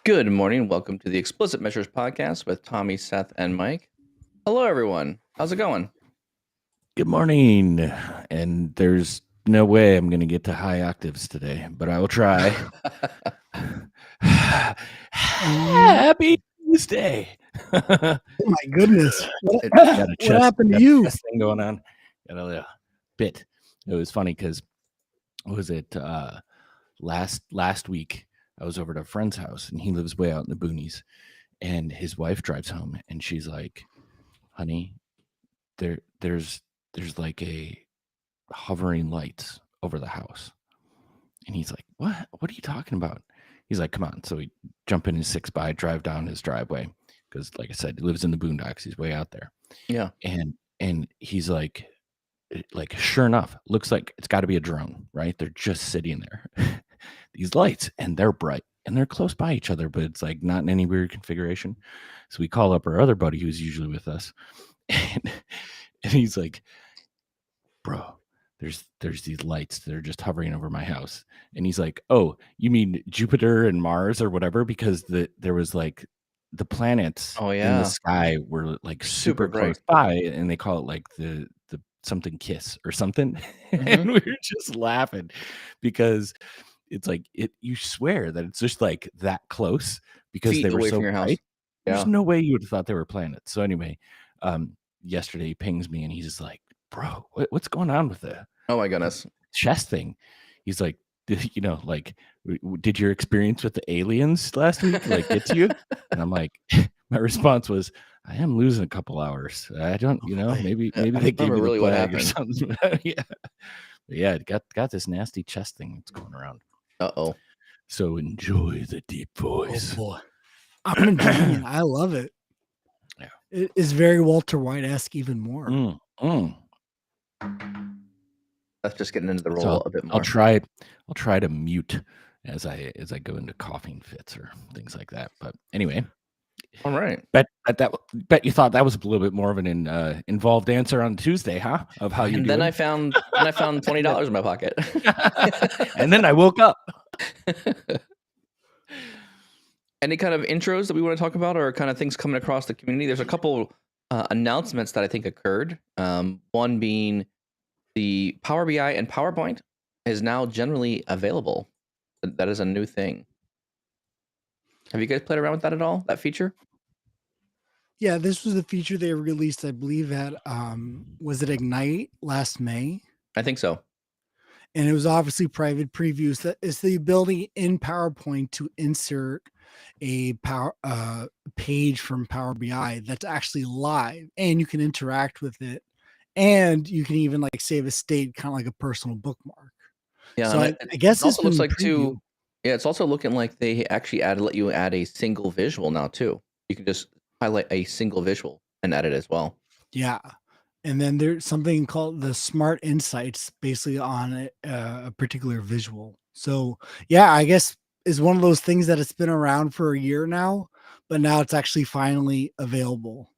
Good morning. Welcome to the Explicit Measures podcast with Tommy, Seth, and Mike. Hello, everyone. How's it going? Good morning. And there's no way I'm going to get to high octaves today, but I will try. Happy Tuesday. Oh my goodness. What Got a chest, happened to got a you? chest thing going on. Got a little bit. It was funny because was it last week I was over at a friend's house and he lives way out in the boonies, and his wife drives home and she's like, honey, there's like a hovering lights over the house. And he's like, what are you talking about? He's like, come on. So we jump in his 6x, drive down his driveway, because like I said, he lives in the boondocks. He's way out there. Yeah. And he's like sure enough, looks like it's got to be a drone, right? They're just sitting there. These lights, and they're bright and they're close by each other, but it's like not in any weird configuration. So we call up our other buddy who's usually with us, and he's like, bro, there's these lights that are just hovering over my house. And he's like, oh, you mean Jupiter and Mars or whatever? Because there was like the planets in the sky were like super close by, and they call it like the something kiss or something. And we were just laughing because it's like you swear that it's just like that close because Feet they were away so from your house. bright. There's no way you would have thought they were planets. So anyway, yesterday he pings me and he's just like, bro, what's going on with the chest thing? He's like, like, did your experience with the aliens last week like get to you? And I'm like, my response was, I am losing a couple hours. I don't, maybe they gave me really the plague or something. Yeah, got this nasty chest thing that's going around. So enjoy the deep voice. Oh boy, I'm enjoying it. I love it. Yeah, it is very Walter White-esque even more. That's just getting into the role a bit more. I'll try to mute as I go into coughing fits or things like that. But anyway, all right. Bet you thought that was a little bit more of an involved answer on Tuesday, huh? Of how you. And then I found $20 in my pocket, and then I woke up. Any kind of intros that we want to talk about, or kind of things coming across the community? There's a couple announcements that I think occurred. One being the Power BI and PowerPoint is now generally available. That is a new thing. Have you guys played around with that at all? That feature? Yeah, this was a feature they released, I believe, at was it Ignite last May? I think so. And it was obviously private previews. That is the ability in PowerPoint to insert a page from Power BI that's actually live, and you can interact with it, and you can even like save a state, kind of like a personal bookmark. Yeah, so I guess it also looks like too. Yeah, it's also looking like they actually let you add a single visual now too. You can just highlight a single visual and add it as well. Yeah. And then there's something called the Smart Insights, basically on a particular visual. So yeah, I guess is one of those things that it's been around for a year now, but now it's actually finally available.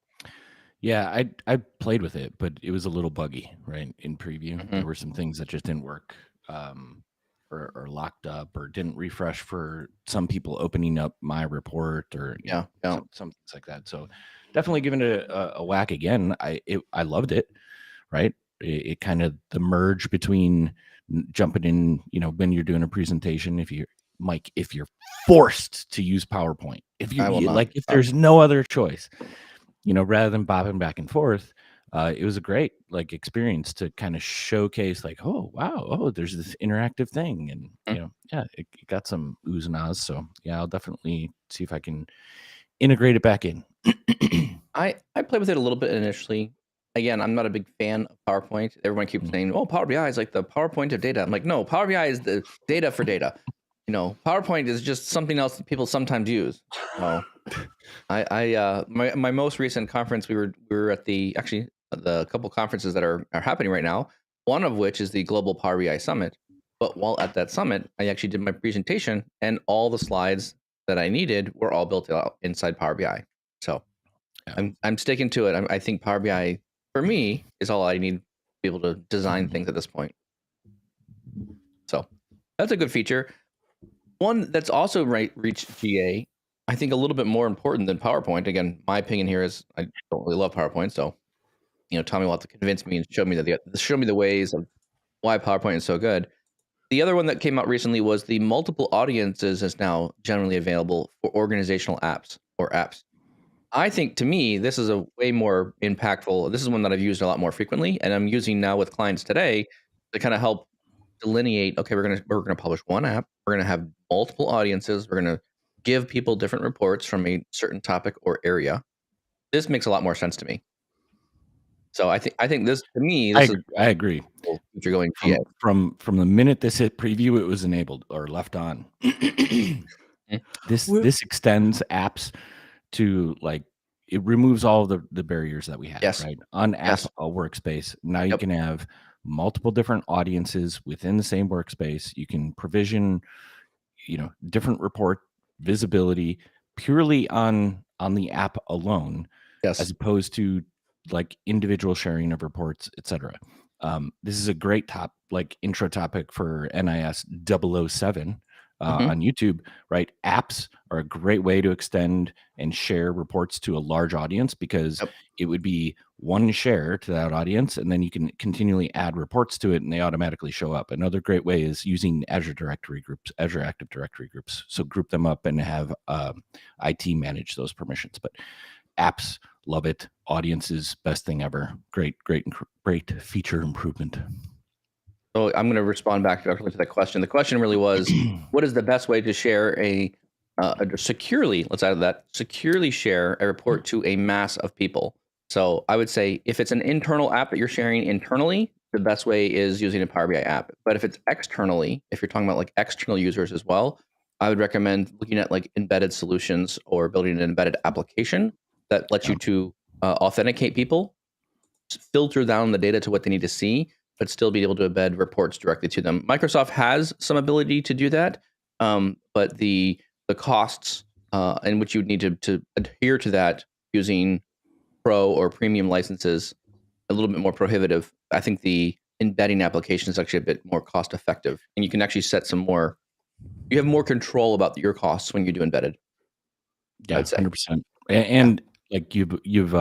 Yeah, I played with it, but it was a little buggy, right? In preview, there were some things that just didn't work, or locked up, or didn't refresh for some people opening up my report, or some things like that. So definitely giving it a whack again. I loved it, right? It kind of the merge between jumping in, when you're doing a presentation, if you're forced to use PowerPoint, if there's no other choice, rather than bobbing back and forth, it was a great experience to kind of showcase oh wow, there's this interactive thing, and it got some oohs and ahs. So yeah, I'll definitely see if I can integrate it back in. I played with it a little bit initially. Again, I'm not a big fan of PowerPoint. Everyone keeps saying, "Oh, Power BI is like the PowerPoint of data." I'm like, no, Power BI is the data for data. PowerPoint is just something else that people sometimes use. My most recent conference, we were at the couple conferences that are happening right now. One of which is the Global Power BI Summit. But while at that summit, I actually did my presentation, and all the slides that I needed were all built out inside Power BI. So I'm sticking to it. I think Power BI for me is all I need to be able to design things at this point. So that's a good feature. One that's also reached GA, I think a little bit more important than PowerPoint. Again, my opinion here is I don't really love PowerPoint, so Tommy will have to convince me and show me the ways of why PowerPoint is so good. The other one that came out recently was the multiple audiences is now generally available for organizational apps or apps. I think to me, this is a way more impactful. This is one that I've used a lot more frequently, and I'm using now with clients today to kind of help delineate. Okay, we're gonna publish one app. We're gonna have multiple audiences. We're gonna give people different reports from a certain topic or area. This makes a lot more sense to me. So I think this to me this is I agree. if you're going GA. From the minute this hit preview, it was enabled or left on. This extends apps to like it removes all the barriers that we have, Yes. right? On app Yes. a workspace. Now you can have multiple different audiences within the same workspace. You can provision, different report visibility purely on the app alone, Yes. as opposed to like individual sharing of reports, etc. This is a great intro topic for NIS 007 on YouTube, right? Apps are a great way to extend and share reports to a large audience because it would be one share to that audience, and then you can continually add reports to it and they automatically show up. Another great way is using Azure Directory groups, Azure Active Directory groups. So group them up and have IT manage those permissions. But apps, love it. Audiences, best thing ever. Great feature improvement. So I'm going to respond back directly to that question. The question really was, what is the best way to share securely, let's add that, securely share a report to a mass of people? So I would say if it's an internal app that you're sharing internally, the best way is using a Power BI app. But if it's externally, if you're talking about like external users as well, I would recommend looking at like embedded solutions or building an embedded application that lets you to authenticate people, filter down the data to what they need to see, but still be able to embed reports directly to them. Microsoft has some ability to do that, but the costs in which you would need to adhere to that using pro or premium licenses a little bit more prohibitive. I think the embedding application is actually a bit more cost effective, and you can actually set some more. You have more control about your costs when you do embedded. Yeah, I'd say 100%. And like you've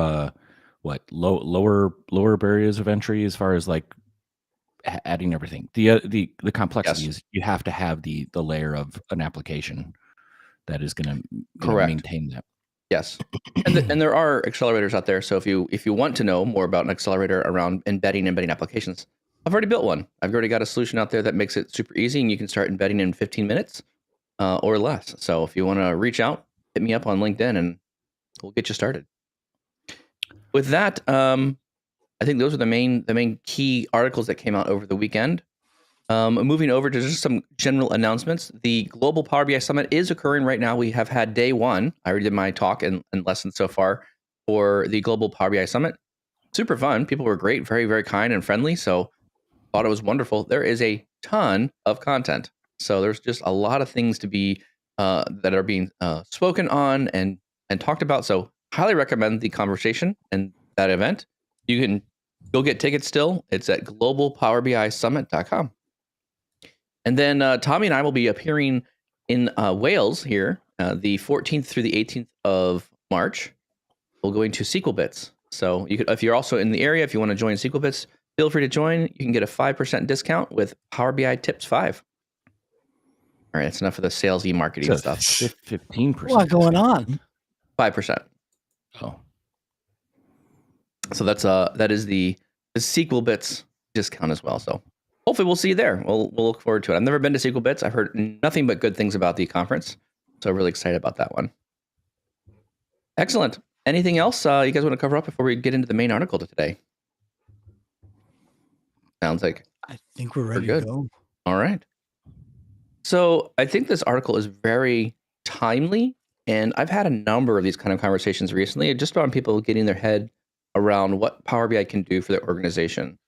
what lower barriers of entry as far as like adding everything. The complexity is you have to have the layer of an application that is going to maintain that. Yes, and there are accelerators out there. So if you want to know more about an accelerator around embedding applications, I've already built one. I've already got a solution out there that makes it super easy, and you can start embedding in 15 minutes or less. So if you want to reach out, hit me up on LinkedIn, and we'll get you started. With that, I think those are the main key articles that came out over the weekend. Moving over to just some general announcements. The Global Power BI Summit is occurring right now. We have had day one. I already did my talk and lesson so far for the Global Power BI Summit. Super fun. People were great, very, very kind and friendly. So thought it was wonderful. There is a ton of content. So there's just a lot of things to be that are being spoken on and talked about. So highly recommend the conversation and that event. You can go get tickets still. It's at globalpowerbisummit.com. And then Tommy and I will be appearing in Wales here the 14th through the 18th of March. We're going to SQL Bits. So you could, if you're also in the area, if you want to join SQL Bits, feel free to join. You can get a 5% discount with PowerBI.tips 5. All right, that's enough of the salesy marketing stuff. 15%. What's going on? 5%. Oh. So that is the SQL Bits discount as well. So hopefully we'll see you there. We'll look forward to it. I've never been to SQL Bits. I've heard nothing but good things about the conference. So really excited about that one. Excellent. Anything else you guys want to cover up before we get into the main article today? Sounds like I think we're ready to go. All right. So I think this article is very timely, and I've had a number of these kind of conversations recently, just around people getting their head around what Power BI can do for their organization.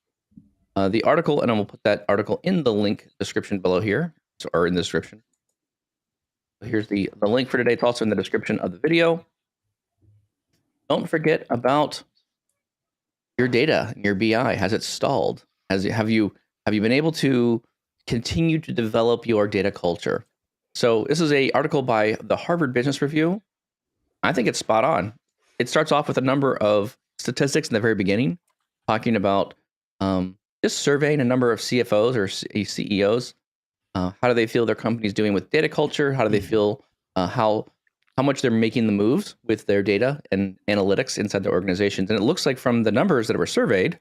The article, and I will put that article in the link description below here, or in the description. Here's the link for today. It's also in the description of the video. Don't forget about your data and your BI. Has it stalled? Have you been able to continue to develop your data culture? So this is an article by the Harvard Business Review. I think it's spot on. It starts off with a number of statistics in the very beginning, talking about just surveying a number of CFOs or CEOs. How do they feel their company's doing with data culture? How do they feel how much they're making the moves with their data and analytics inside their organizations? And it looks like from the numbers that were surveyed,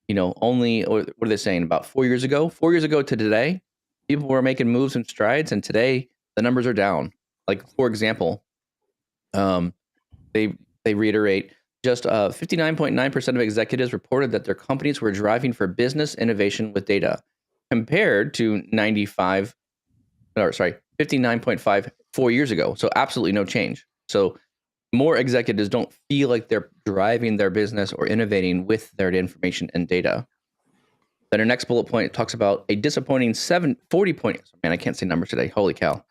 only, or what are they saying, about 4 years ago to today, people were making moves and strides, and today the numbers are down. Like, for example, um, they reiterate just 59.9% of executives reported that their companies were driving for business innovation with data, compared to 59.5 4 years ago. So absolutely no change. So more executives don't feel like they're driving their business or innovating with their information and data. Then our next bullet point talks about a disappointing 40 point. Man, I can't say numbers today. Holy cow.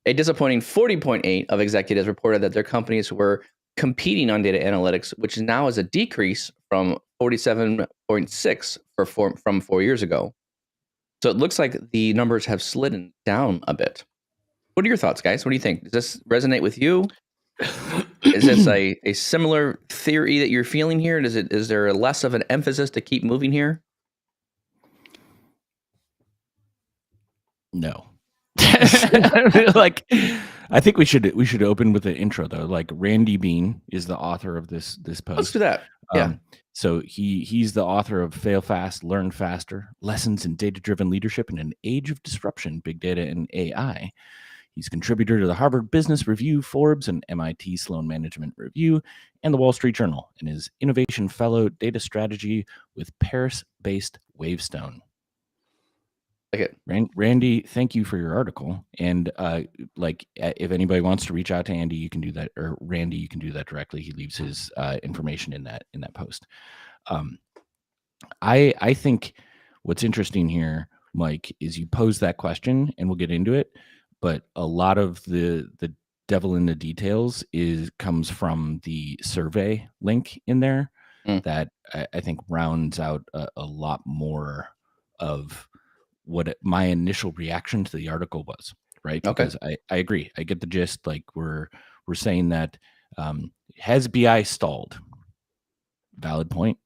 A disappointing 40.8 of executives reported that their companies were competing on data analytics, which now is a decrease from 47.6 from 4 years ago. So it looks like the numbers have slid down a bit. What are your thoughts, guys? What do you think? Does this resonate with you? Is this a similar theory that you're feeling here? Is there less of an emphasis to keep moving here? No. Like, I think we should open with the intro though. Like, Randy Bean is the author of this post. Let's do that. Yeah. So he's the author of Fail Fast, Learn Faster: Lessons in Data-Driven Leadership in an Age of Disruption, Big Data and AI. He's contributor to the Harvard Business Review, Forbes, and MIT Sloan Management Review, and the Wall Street Journal, and is Innovation Fellow Data Strategy with Paris-based Wavestone. Okay. Randy, thank you for your article. And if anybody wants to reach out to Andy, you can do that, or Randy, you can do that directly. He leaves his information in that post. I think what's interesting here, Mike, is you pose that question, and we'll get into it. But a lot of the devil in the details comes from the survey link in there that I think rounds out a lot more of what my initial reaction to the article was, right? Okay. Because I agree. I get the gist. Like, we're saying that has BI stalled? Valid point.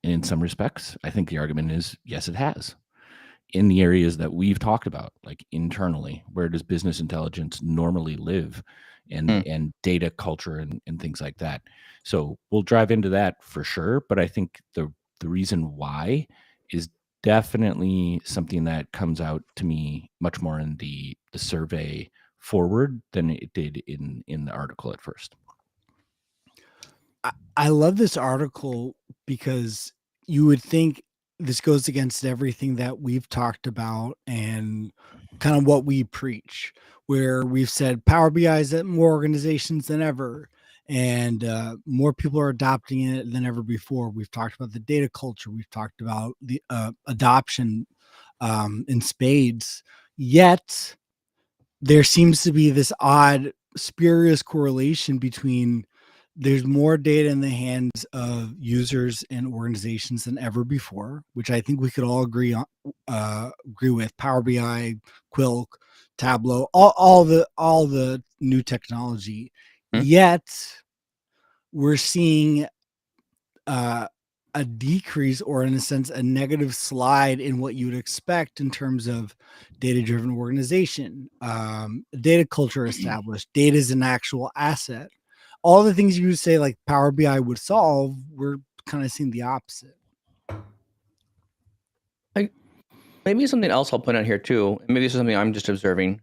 And in some respects, I think the argument is yes, it has. In the areas that we've talked about, like internally, where does business intelligence normally live, and data culture and things like that. So we'll drive into that for sure. But I think the reason why is definitely something that comes out to me much more in the survey forward than it did in the article at first. I love this article because you would think this goes against everything that we've talked about and kind of what we preach, where we've said Power BI is at more organizations than ever, and more people are adopting it than ever before. We've talked about the data culture. We've talked about the adoption in spades. Yet there seems to be this odd, spurious correlation between there's more data in the hands of users and organizations than ever before, which I think we could all agree with. Power BI, Quilk, Tableau, all the new technology. Yet we're seeing a decrease, or in a sense, a negative slide in what you would expect in terms of data-driven organization, data culture established, data is an actual asset. All the things you would say like Power BI would solve, we're kind of seeing the opposite. Maybe something else I'll point out here too, and maybe this is something I'm just observing,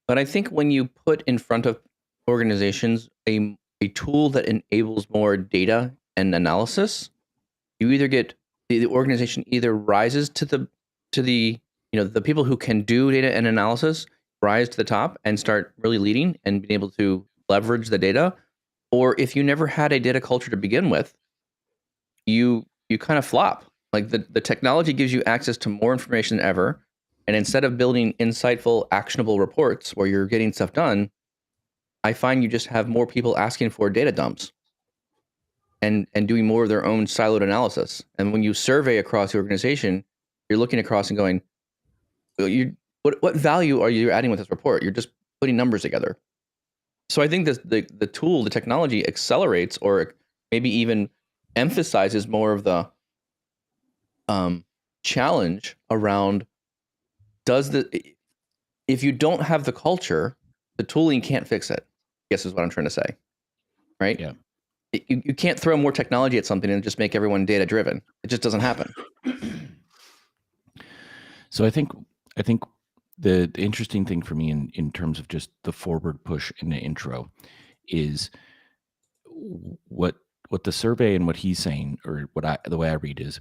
but I think when you put in front of organizations a tool that enables more data and analysis, you either get the organization either rises to the the people who can do data and analysis rise to the top and start really leading and being able to leverage the data, or if you never had a data culture to begin with, you kind of flop. Like, the technology gives you access to more information than ever, and instead of building insightful, actionable reports where you're getting stuff done, I find you just have more people asking for data dumps and doing more of their own siloed analysis. And when you survey across the organization, you're looking across and going, what value are you adding with this report? You're just putting numbers together. So I think this the tool, the technology accelerates or maybe even emphasizes more of the challenge around if you don't have the culture, the tooling can't fix it. I guess is what I'm trying to say, right? Yeah. You can't throw more technology at something and just make everyone data driven. It just doesn't happen. So I think the interesting thing for me in terms of just the forward push in the intro is what the survey and what he's saying, or the way I read is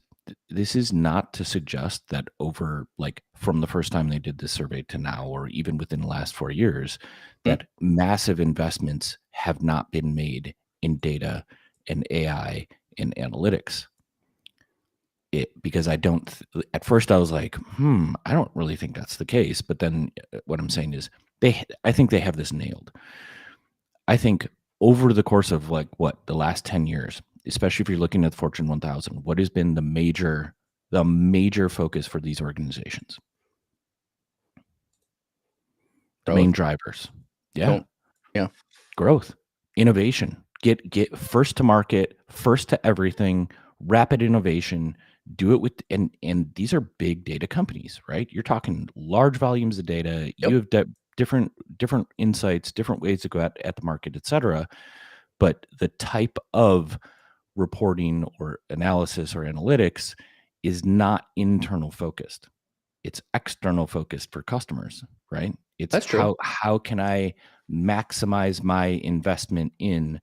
this is not to suggest that over, like, from the first time they did this survey to now, or even within the last 4 years, that massive investments have not been made in data and AI and analytics. Because I don't, at first I was like, I don't really think that's the case. But then what I'm saying is I think they have this nailed. I think over the course of the last 10 years, especially if you're looking at the Fortune 1000, what has been the major focus for these organizations? The main drivers. Yeah. Growth, innovation, get first to market, first to everything, rapid innovation, do it with, and these are big data companies, right? You're talking large volumes of data. Yep. You have different insights, different ways to go at the market, et cetera. But the type of reporting or analysis or analytics is not internal focused. It's external focused for customers, right? It's That's true. How can I maximize my investment in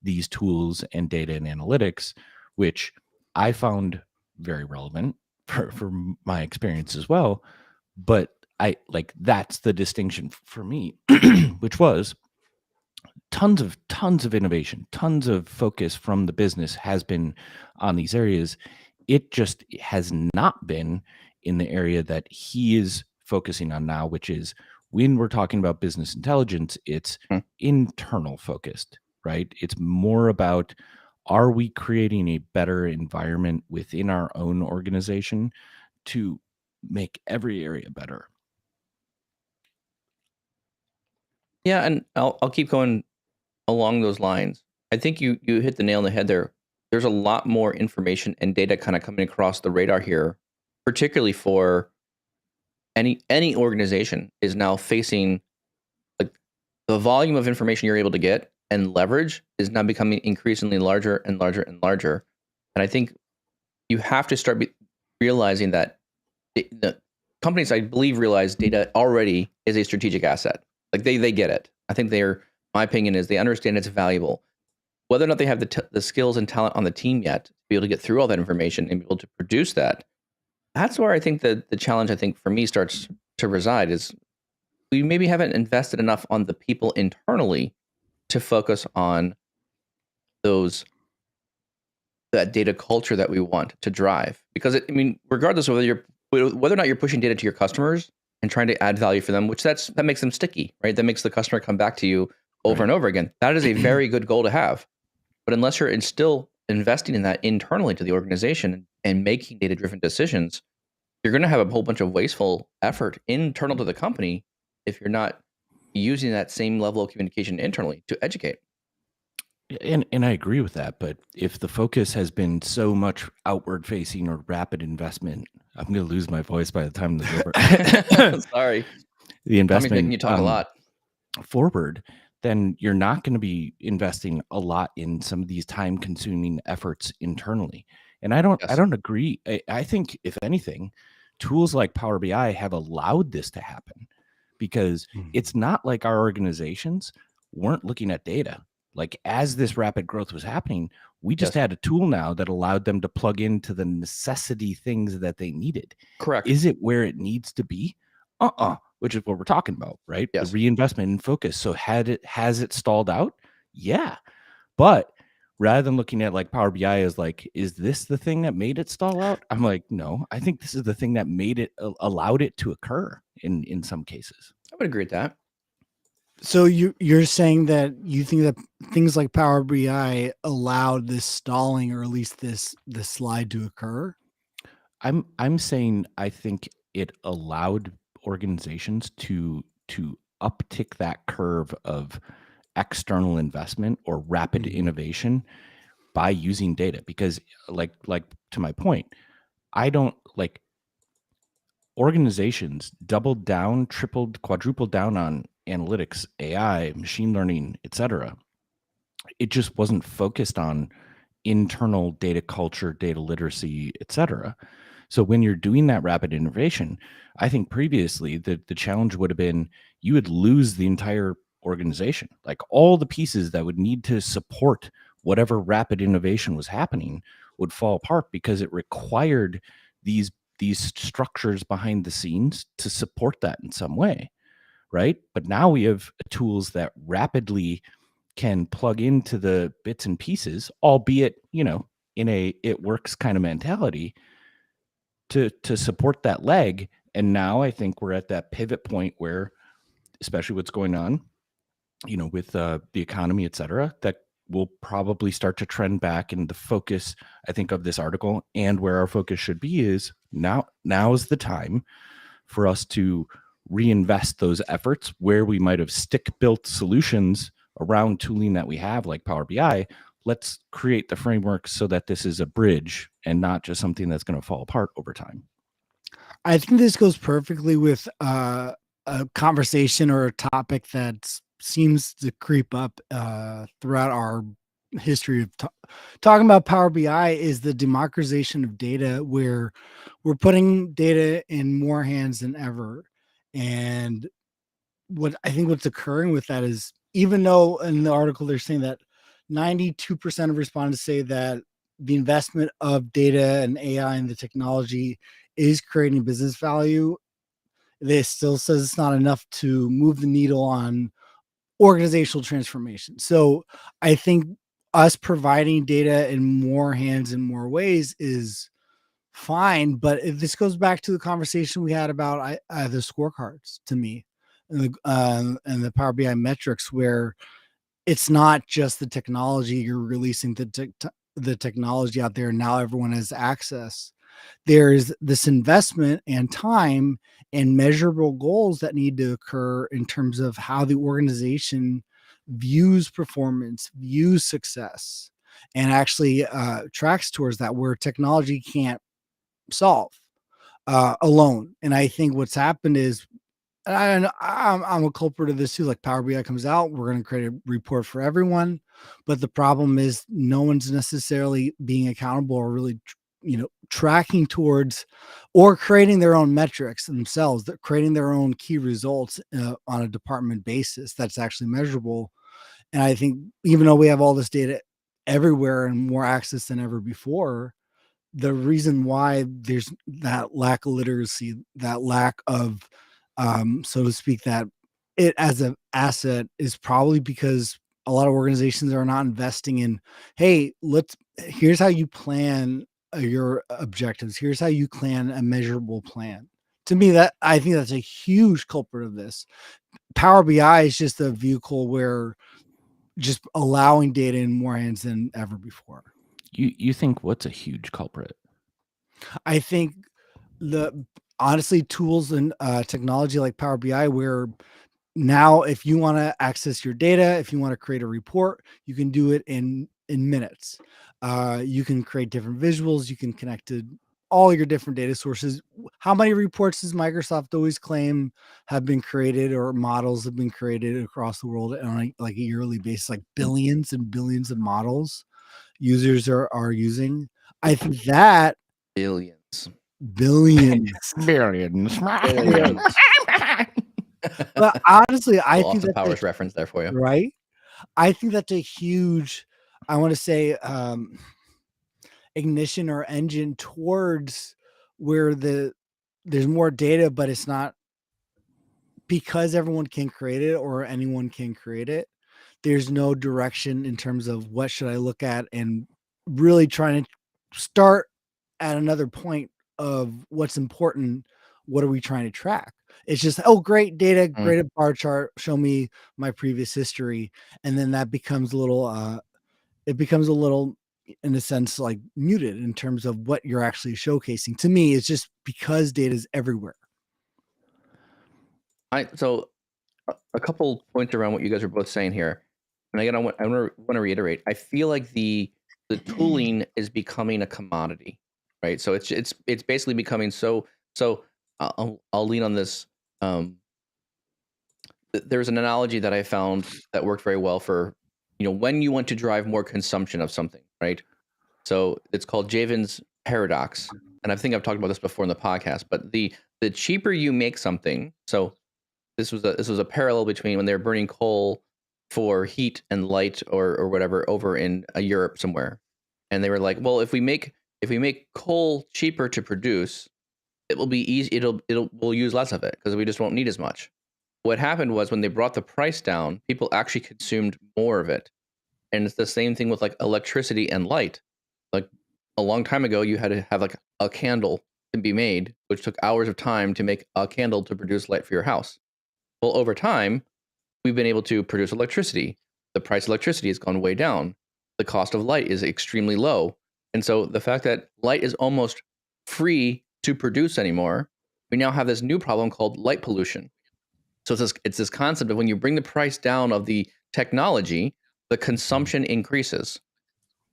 these tools and data and analytics, which I found very relevant for my experience as well. But that's the distinction for me, which was tons of innovation, tons of focus from the business has been on these areas. It just has not been in the area that he is focusing on now, which is when we're talking about business intelligence, it's internal focused, right? It's more about, are we creating a better environment within our own organization to make every area better? Yeah, and I'll keep going along those lines. I think you hit the nail on the head there. There's a lot more information and data kind of coming across the radar here, particularly for any organization is now facing, like, the volume of information you're able to get and leverage is now becoming increasingly larger and larger and larger. And I think you have to start realizing that the companies, I believe, realize data already is a strategic asset. Like they get it. I think my opinion is they understand it's valuable. Whether or not they have the skills and talent on the team yet to be able to get through all that information and be able to produce that, that's where I think the challenge, I think, for me starts to reside is we maybe haven't invested enough on the people internally to focus on that data culture that we want to drive. Because regardless of whether or not you're pushing data to your customers and trying to add value for them, which that makes them sticky, right? That makes the customer come back to you over and over again. That is a very good goal to have. But unless you're still investing in that internally to the organization and making data-driven decisions, you're going to have a whole bunch of wasteful effort internal to the company if you're not using that same level of communication internally to educate. And I agree with that. But if the focus has been so much outward facing or rapid investment, I'm going to lose my voice by the time this is over. Sorry. The investment making you talk a lot. Forward, then you're not going to be investing a lot in some of these time consuming efforts internally. And I don't agree. I think, if anything, tools like Power BI have allowed this to happen, because it's not like our organizations weren't looking at data. Like, as this rapid growth was happening, we just had a tool now that allowed them to plug into the necessity things that they needed. Correct. Is it where it needs to be? Which is what we're talking about, right? Yes. The reinvestment and focus. So has it stalled out? Yeah. But rather than looking at like Power BI as like, is this the thing that made it stall out? I'm like, no, I think this is the thing that made it, allowed it to occur in some cases. I would agree with that. So you're saying that you think that things like Power BI allowed this stalling, or at least this slide, to occur? I'm saying I think it allowed organizations to uptick that curve of external investment or rapid innovation by using data. Because like to my point, I don't like organizations doubled down, tripled, quadrupled down on analytics, AI, machine learning, etc. It just wasn't focused on internal data culture, data literacy, etc. So when you're doing that rapid innovation, I think previously the challenge would have been you would lose the entire organization. Like all the pieces that would need to support whatever rapid innovation was happening would fall apart because it required these structures behind the scenes to support that in some way, right? But now we have tools that rapidly can plug into the bits and pieces, albeit, in a it works kind of mentality to support that leg. And now I think we're at that pivot point where, especially what's going on, with the economy, et cetera, that will probably start to trend back. And the focus, I think, of this article and where our focus should be is now is the time for us to reinvest those efforts where we might have stick built solutions around tooling that we have like Power BI. Let's create the framework so that this is a bridge and not just something that's going to fall apart over time. I think this goes perfectly with a conversation or a topic that seems to creep up throughout our history of talking about Power BI is the democratization of data, where we're putting data in more hands than ever. And what I think what's occurring with that is, even though in the article they're saying that 92% of respondents say that the investment of data and AI and the technology is creating business value, they still says it's not enough to move the needle on organizational transformation. So I think us providing data in more hands in more ways is fine, but if this goes back to the conversation we had about the scorecards to me, and the Power BI metrics, where it's not just the technology, you're releasing the technology out there and now everyone has access. There's this investment and time and measurable goals that need to occur in terms of how the organization views performance, views success, and actually tracks towards that, where technology can't solve alone. And I think what's happened is, and I'm a culprit of this too. Like Power BI comes out, we're going to create a report for everyone, but the problem is no one's necessarily being accountable or really, tracking towards or creating their own metrics themselves. They're creating their own key results on a department basis that's actually measurable. And I think even though we have all this data everywhere and more access than ever before, the reason why there's that lack of literacy, that lack of, so to speak, that it as an asset is probably because a lot of organizations are not investing in, hey, here's how you plan your objectives. Here's how you plan a measurable plan. To me, that I think that's a huge culprit of this. Power BI is just a vehicle where just allowing data in more hands than ever before. You think what's a huge culprit? I think honestly, tools and technology like Power BI, where now if you want to access your data, if you want to create a report, you can do it in minutes. You can create different visuals. You can connect to all your different data sources. How many reports does Microsoft always claim have been created, or models have been created across the world on a yearly basis? Like billions and billions of models users are using. I think that Billions. billions. Billions. Billions. But honestly, I think Austin that's Powers reference there for you. right. I think that's a huge, I want to say, ignition or engine towards where there's more data, but it's not because everyone can create it or anyone can create it. There's no direction in terms of what should I look at, and really trying to start at another point of what's important. What are we trying to track? It's just, oh, great data, great bar chart, show me my previous history. And then that becomes it becomes a little, in a sense, like muted in terms of what you're actually showcasing. To me, it's just because data is everywhere. So a couple points around what you guys are both saying here. and again, I want to reiterate. I feel like the tooling is becoming a commodity, right? So it's basically becoming so. I'll lean on this. Um, there's an analogy that I found that worked very well for, when you want to drive more consumption of something, right? So it's called Javin's paradox, and I think I've talked about this before in the podcast. But the cheaper you make something, so this was a parallel between when they were burning coal for heat and light or whatever over in Europe somewhere, and they were like, well, if we make coal cheaper to produce, it will be easy. We'll use less of it because we just won't need as much. What happened was when they brought the price down, people actually consumed more of it. And it's the same thing with like electricity and light. Like a long time ago, you had to have like a candle to be made, which took hours of time to make a candle to produce light for your house. Well, over time, we've been able to produce electricity. The price of electricity has gone way down. The cost of light is extremely low. And so the fact that light is almost free to produce anymore, we now have this new problem called light pollution. So it's this concept of when you bring the price down of the technology, the consumption increases.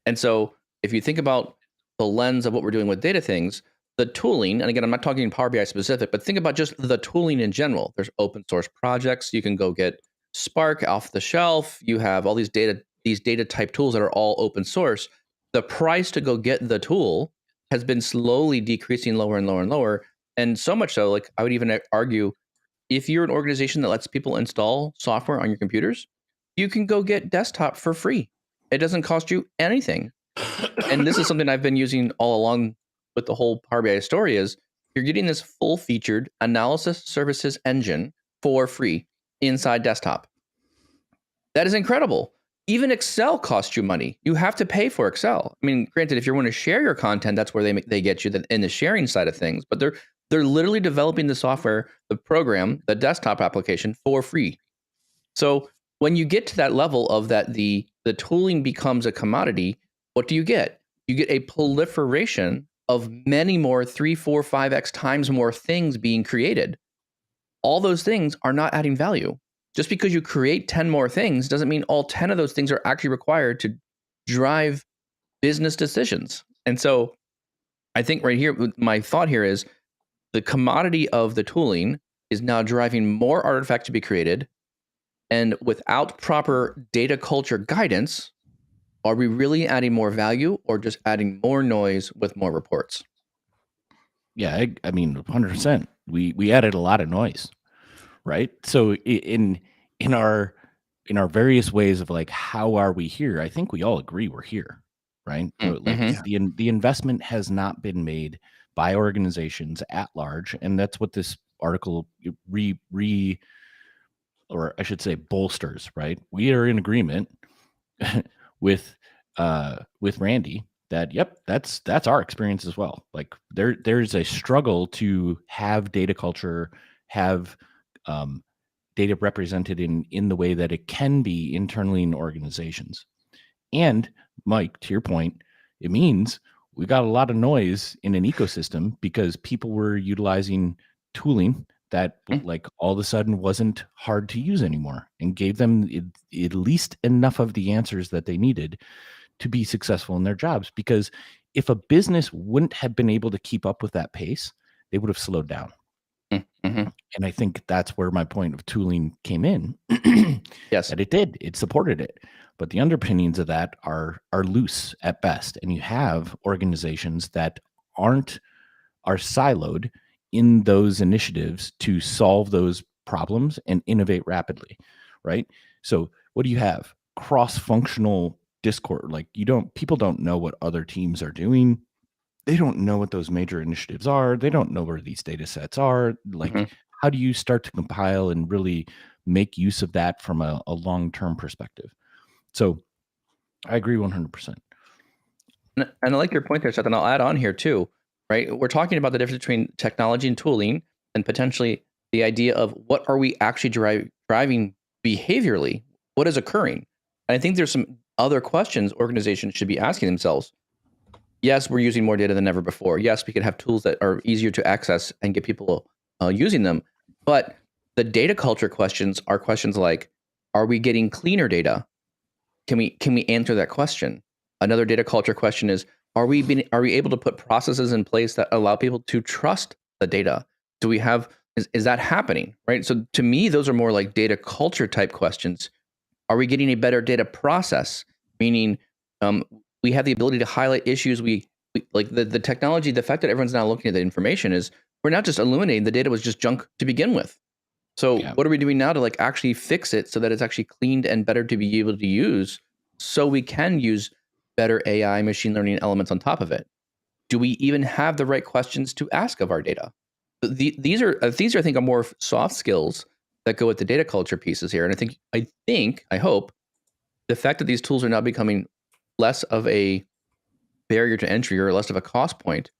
And so if you think about the lens of what we're doing with data things, the tooling, and again, I'm not talking Power BI specific, but think about just the tooling in general. There's open source projects. You can go get Spark off the shelf. You have all these data type tools that are all open source. The price to go get the tool has been slowly decreasing lower and lower and lower. And so much so, like I would even argue, if you're an organization that lets people install software on your computers, you can go get desktop for free. It doesn't cost you anything. And this is something I've been using all along with the whole Power BI story is you're getting this full featured analysis services engine for free inside desktop. That is incredible. Even Excel costs you money. You have to pay for Excel. I mean, granted, if you want to share your content, that's where they get you in the sharing side of things. But they're literally developing the software, the program, the desktop application for free. So when you get to that level of that, the tooling becomes a commodity. What do you get? You get a proliferation of many more 3, 4, 5x times more things being created. All those things are not adding value. Just because you create 10 more things doesn't mean all 10 of those things are actually required to drive business decisions. And so I think right here, my thought here is the commodity of the tooling is now driving more artifacts to be created. And without proper data culture guidance, are we really adding more value or just adding more noise with more reports? Yeah, I mean, 100%. We added a lot of noise, right? So in our various ways of like how are we here? I think we all agree we're here, right? So like the investment has not been made by organizations at large, and that's what this article or I should say bolsters, right? We are in agreement with Randy that yep, that's our experience as well. Like there's a struggle to have data culture, have data represented in the way that it can be internally in organizations. And Mike, to your point, it means we got a lot of noise in an ecosystem because people were utilizing tooling that like all of a sudden wasn't hard to use anymore and gave them at least enough of the answers that they needed to be successful in their jobs. Because if a business wouldn't have been able to keep up with that pace, they would have slowed down. And I think that's where my point of tooling came in. Yes. That it supported it. But the underpinnings of that are loose at best. And you have organizations that are siloed in those initiatives to solve those problems and innovate rapidly, right? So what do you have? Cross-functional discord. Like people don't know what other teams are doing. They don't know what those major initiatives are. They don't know where these data sets are. Like, how do you start to compile and really make use of that from a long-term perspective? So I agree 100%. And I like your point there, Seth, and I'll add on here too, right? We're talking about the difference between technology and tooling and potentially the idea of what are we actually driving behaviorally? What is occurring? And I think there's some other questions organizations should be asking themselves. Yes, we're using more data than ever before. Yes, we can have tools that are easier to access and get people using them. But the data culture questions are questions like, are we getting cleaner data? can we answer that question? Another data culture question is, are we able to put processes in place that allow people to trust the data? Do we have, is that happening, right? So to me, those are more like data culture type questions. Are we getting a better data process? Meaning, we have the ability to highlight issues. We like the technology, the fact that everyone's now looking at the information is, we're not just illuminating the data was just junk to begin with. So what are we doing now to like actually fix it so that it's actually cleaned and better to be able to use, so we can use better AI machine learning elements on top of it? Do we even have the right questions to ask of our data? These are I think are more soft skills that go with the data culture pieces here. And I hope the fact that these tools are now becoming less of a barrier to entry or less of a cost point,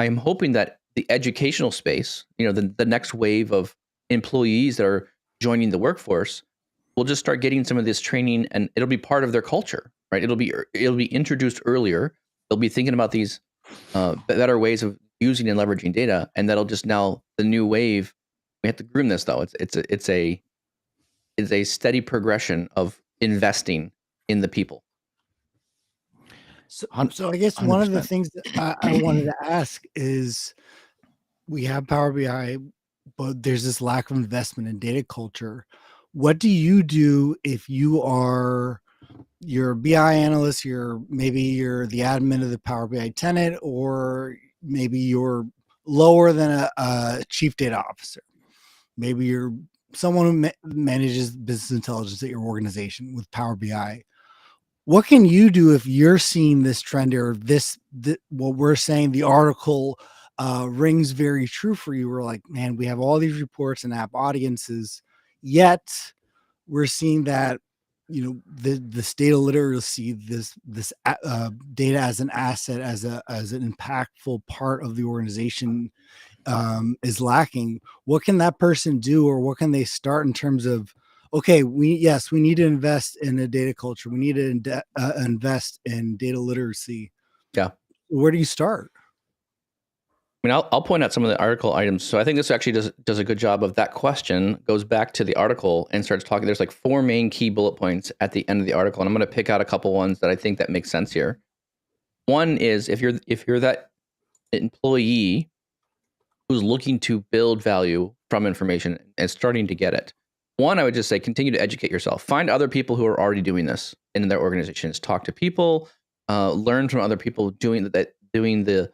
I'm hoping that the educational space, the next wave of employees that are joining the workforce, will just start getting some of this training, and it'll be part of their culture, right? It'll be introduced earlier. They'll be thinking about these better ways of using and leveraging data, and that'll just now the new wave. We have to groom this though. It's a steady progression of investing in the people. So I guess 100%. One of the things that I wanted to ask is, we have Power BI, but there's this lack of investment in data culture. What do you do if you're a BI analyst, maybe you're the admin of the Power BI tenant, or maybe you're lower than a chief data officer? Maybe you're someone who manages business intelligence at your organization with Power BI. What can you do if you're seeing this trend, or what we're saying, the article rings very true for you? We're like, man, we have all these reports and app audiences, yet we're seeing that, this data literacy, this data as an asset, as an impactful part of the organization is lacking. What can that person do, or what can they start in terms of, okay, we need to invest in a data culture. We need to invest in data literacy. Yeah. Where do you start? I mean, I'll point out some of the article items. So I think this actually does a good job of that question, goes back to the article and starts talking. There's like 4 main key bullet points at the end of the article. And I'm going to pick out a couple ones that I think that makes sense here. One is, if you're that employee who's looking to build value from information and starting to get it, one, I would just say, continue to educate yourself. Find other people who are already doing this in their organizations. Talk to people, learn from other people doing the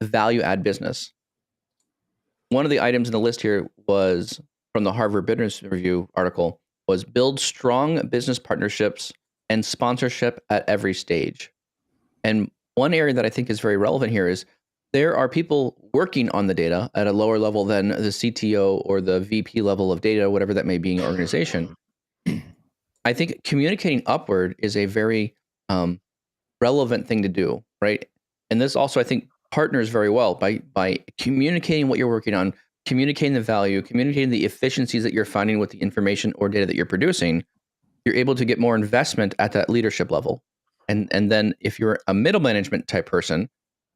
value add business. One of the items in the list here was from the Harvard Business Review article, was build strong business partnerships and sponsorship at every stage. And one area that I think is very relevant here is, there are people working on the data at a lower level than the CTO or the VP level of data, whatever that may be in your organization. I think communicating upward is a very relevant thing to do, right? And this also, I think, partners very well by communicating what you're working on, communicating the value, communicating the efficiencies that you're finding with the information or data that you're producing. You're able to get more investment at that leadership level. And then if you're a middle management type person,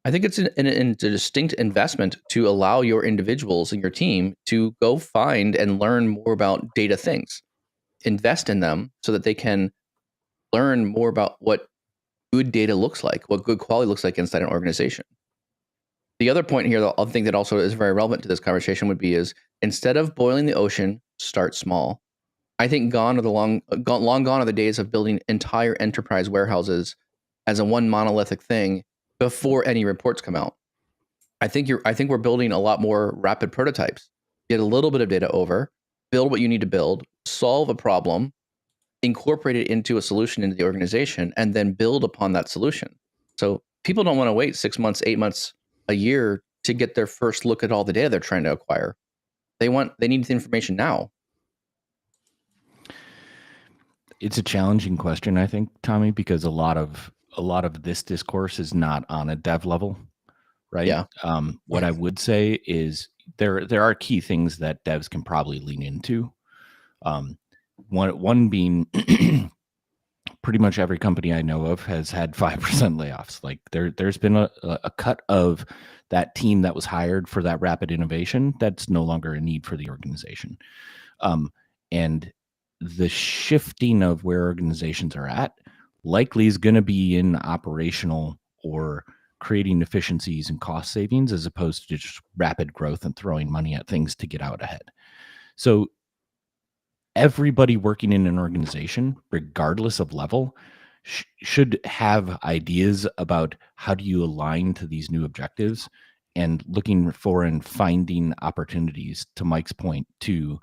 I think it's a distinct investment to allow your individuals in your team to go find and learn more about data things. Invest in them so that they can learn more about what good data looks like, what good quality looks like inside an organization. The other point here, I think that also is very relevant to this conversation, would be is, instead of boiling the ocean, start small. I think long gone are the days of building entire enterprise warehouses as a one monolithic thing before any reports come out. I think we're building a lot more rapid prototypes. Get a little bit of data over, build what you need to build, solve a problem, incorporate it into a solution into the organization, and then build upon that solution. So people don't want to wait 6 months, 8 months, a year to get their first look at all the data they're trying to acquire. They need the information now. It's a challenging question, I think, Tommy, because a lot of this discourse is not on a dev level, right? Yeah. What I would say is there are key things that devs can probably lean into. One being pretty much every company I know of has had 5% layoffs. Like there's been a cut of that team that was hired for that rapid innovation that's no longer a need for the organization. And the shifting of where organizations are at likely is going to be in operational or creating efficiencies and cost savings, as opposed to just rapid growth and throwing money at things to get out ahead. So everybody working in an organization, regardless of level, should have ideas about how do you align to these new objectives, and looking for and finding opportunities, to Mike's point, to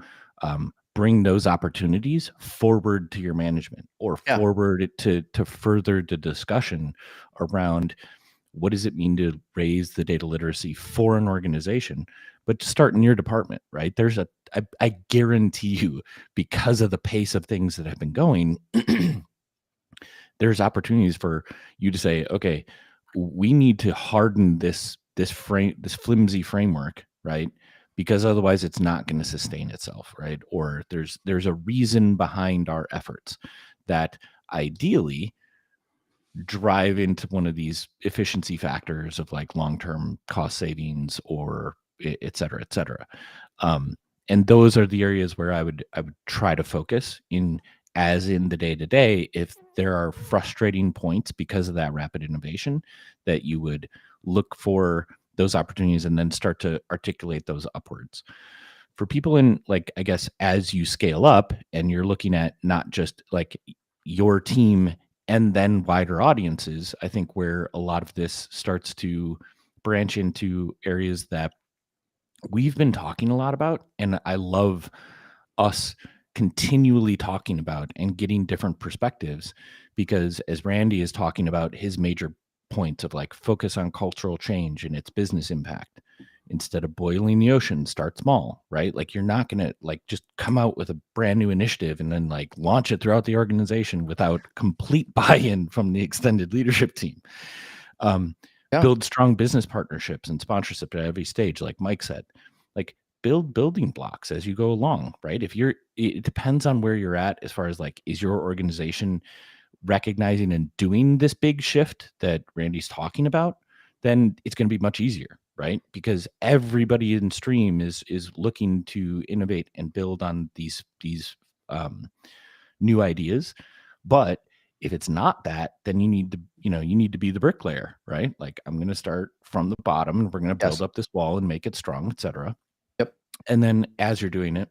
bring those opportunities forward to your management, or forward to further the discussion around what does it mean to raise the data literacy for an organization, but to start in your department, right? I guarantee you, because of the pace of things that have been going, there's opportunities for you to say, okay, we need to harden this flimsy framework, right? Because otherwise it's not going to sustain itself, right? Or there's a reason behind our efforts that ideally drive into one of these efficiency factors of like long-term cost savings, or et cetera, et cetera. And those are the areas where I would try to focus in, as in the day-to-day. If there are frustrating points because of that rapid innovation, that you would look for those opportunities and then start to articulate those upwards. For people in, like, I guess, as you scale up and you're looking at not just like your team and then wider audiences, I think where a lot of this starts to branch into areas that we've been talking a lot about, and I love us continually talking about and getting different perspectives, because as Randy is talking about his major points of like focus on cultural change and its business impact, instead of boiling the ocean, start small, right? Like, you're not going to like just come out with a brand new initiative and then like launch it throughout the organization without complete buy-in from the extended leadership team. Build strong business partnerships and sponsorship at every stage, like Mike said. Like, build building blocks as you go along, right? It depends on where you're at, as far as like, is your organization recognizing and doing this big shift that Randy's talking about? Then it's going to be much easier, right? Because everybody in stream is looking to innovate and build on these new ideas. But if it's not that, then you need to be the bricklayer, right? Like, I'm going to start from the bottom and we're going to build up this wall and make it strong, etc. Yep. And then as you're doing it,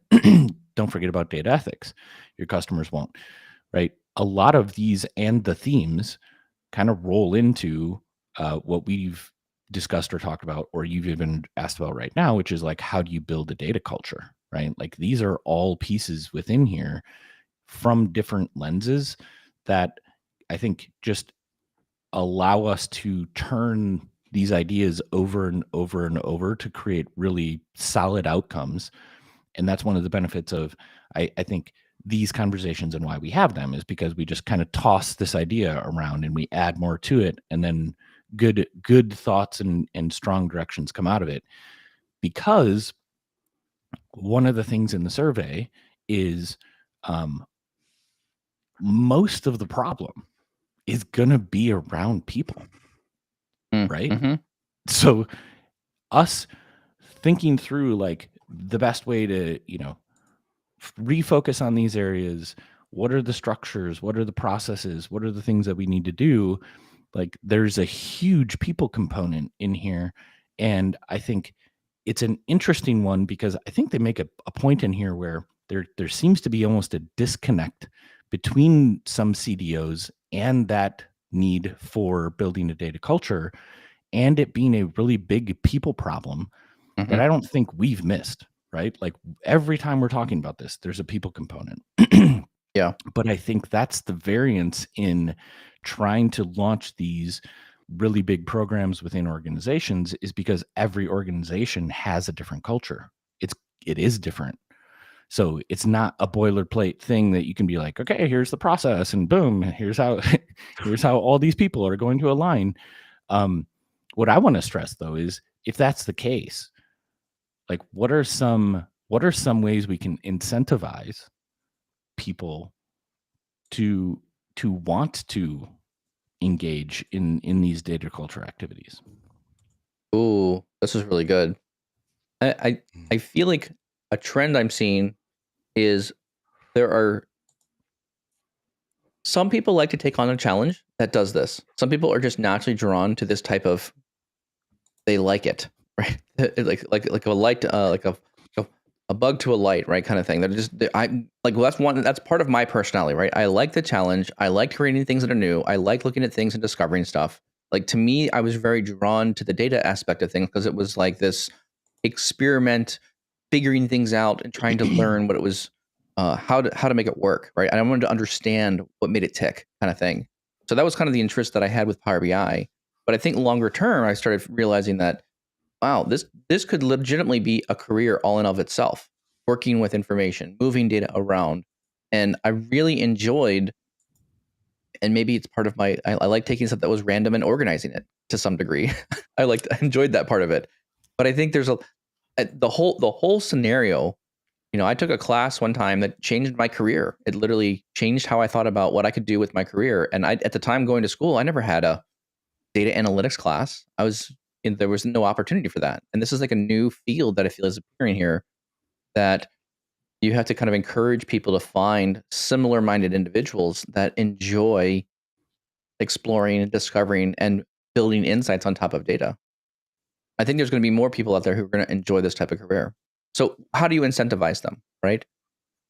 don't forget about data ethics. Your customers won't, right? A lot of these and the themes kind of roll into what we've discussed or talked about, or you've even asked about right now, which is like, how do you build a data culture, right? Like, these are all pieces within here from different lenses that I think just allow us to turn these ideas over and over and over to create really solid outcomes. And that's one of the benefits of, I think, these conversations, and why we have them, is because we just kind of toss this idea around and we add more to it, and then good thoughts and strong directions come out of it. Because one of the things in the survey is, most of the problem is going to be around people, right? Mm-hmm. So us thinking through like the best way to, refocus on these areas. What are the structures? What are the processes? What are the things that we need to do? Like, there's a huge people component in here. And I think it's an interesting one, because I think they make a point in here where there seems to be almost a disconnect between some CDOs and that need for building a data culture, and it being a really big people problem that I don't think we've missed, right? Like, every time we're talking about this, there's a people component. Yeah. But I think that's the variance in trying to launch these really big programs within organizations, is because every organization has a different culture. It is different. So it's not a boilerplate thing that you can be like, okay, here's the process and boom, here's how here's how all these people are going to align. What I want to stress though is, if that's the case, like, what are some ways we can incentivize people to want to engage in these data culture activities? Ooh, this is really good. I feel like a trend I'm seeing is there are Some people like to take on a challenge that does this. Some people are just naturally drawn to this type of, they like it, right? Like a light, a a bug to a light, right? Kind of thing. I like, well, that's part of my personality, right? I like the challenge. I like creating things that are new. I like looking at things and discovering stuff. Like, to me, I was very drawn to the data aspect of things because it was like this experiment, figuring things out and trying to learn what it was, how to make it work, right? And I wanted to understand what made it tick, kind of thing. So that was kind of the interest that I had with Power BI. But I think longer term, I started realizing that, wow, this could legitimately be a career all in of itself, working with information, moving data around. And I really enjoyed, and maybe it's part of I like taking stuff that was random and organizing it to some degree. I enjoyed that part of it. But I think there's the whole scenario. I took a class one time that changed my career. It literally changed how I thought about what I could do with my career. And at the time going to school, I never had a data analytics class. There was no opportunity for that. And this is like a new field that I feel is appearing here, that you have to kind of encourage people to find similar minded individuals that enjoy exploring and discovering and building insights on top of data. I think there's going to be more people out there who are going to enjoy this type of career. So how do you incentivize them, right?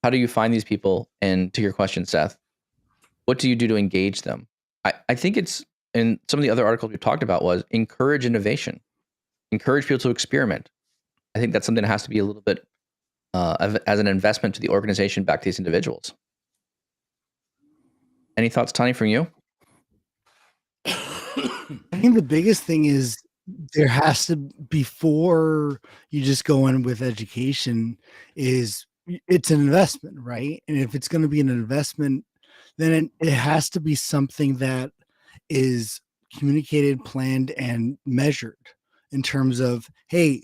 How do you find these people? And to your question, Seth, what do you do to engage them? I think it's, and some of the other articles we talked about was encourage innovation, encourage people to experiment. I think that's something that has to be a little bit as an investment to the organization back to these individuals. Any thoughts, Tony, from you? I think the biggest thing is there has to, before you just go in with education, is it's an investment, right? And if it's going to be an investment, then it has to be something that is communicated, planned, and measured in terms of, hey,